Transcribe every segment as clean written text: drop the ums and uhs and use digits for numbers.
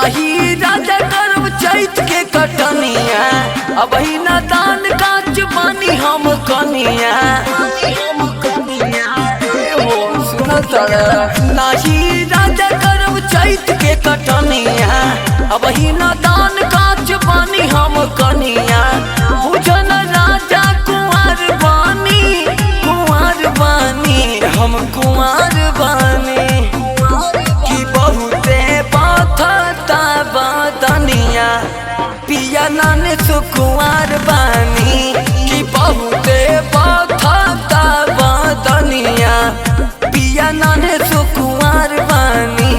नाही राजा करब चैत के कटनिया, अब ही न दान काच बानी हम कनिया। नाही राजा करब चैत के कटनिया, अब ही न दान काच बानी हम कनिया। बुझन राजा कुंवर बानी, कुंवर बानी हम कुंवर बानी। कि बहुते पाथता बदनिया, पिया नाने सुकुंवर बानी। कि बहुते पाथता बदनिया, पिया नाने सुकुंवर बानी।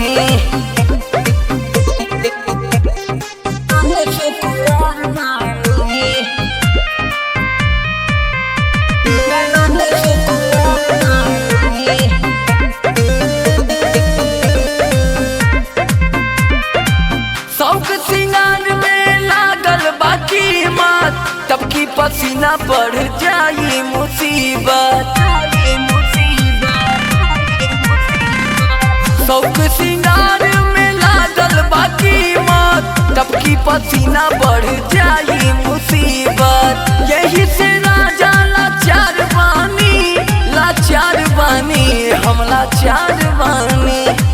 शौक सिंगार में लागल बाकी मत, तब की पसीना बढ़ जाई मुसीबत। शौक सिंगार में लागल बाकी मत, तब की पसीना बढ़ जाई मुसीबत। यही से राजा लाचार बानी, लाचार बानी हम लाचार बानी।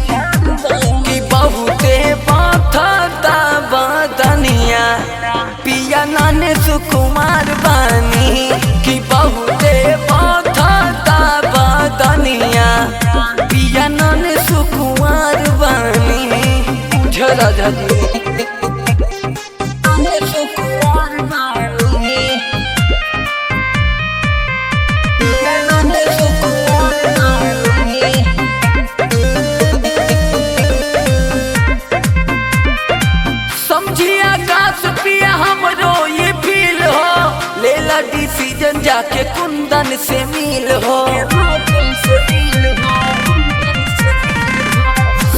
कि बहुते पाथता बदनिया, पिया नाने सुकुमार बानी। कि बहुते पाथता बदनिया, पिया नाने सुकुमार बानी। झरा झरी पिया हमरो ये फील हो, लेला डिसीजन जाके कुंदन से मिल हो।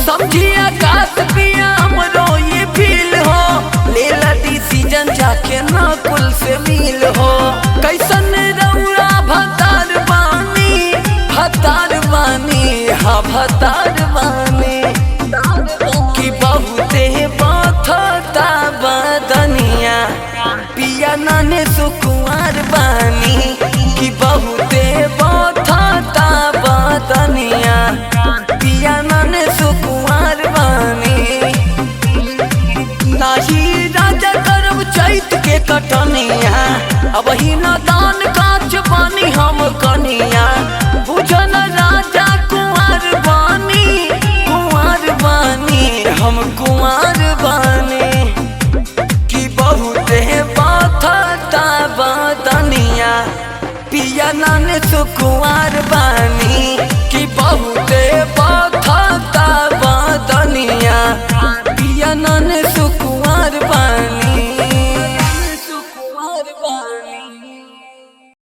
समझी आकाश पिया हमरो ये फील हो, लेला डिसीजन जाके नकुल से मिल हो। कैसन रउरा भतार बानी, भतार बानी हाँ भतार बानी। कि बहुते पाथता बदनिया, पिया नाने सुकुंवर बानी। कि बहुते पाथता बदनिया, पिया नाने सुकुंवर बानी। नाही राजा करब चैत के कटनिया, अब ही न दान काच बानी हम कनिया। बुझन राजा कुंवर बानी, कुंवर बानी हम कुंवर बानी। कि बहुते पाथता बदनिया, पिया नाने सुकुंवर बानी।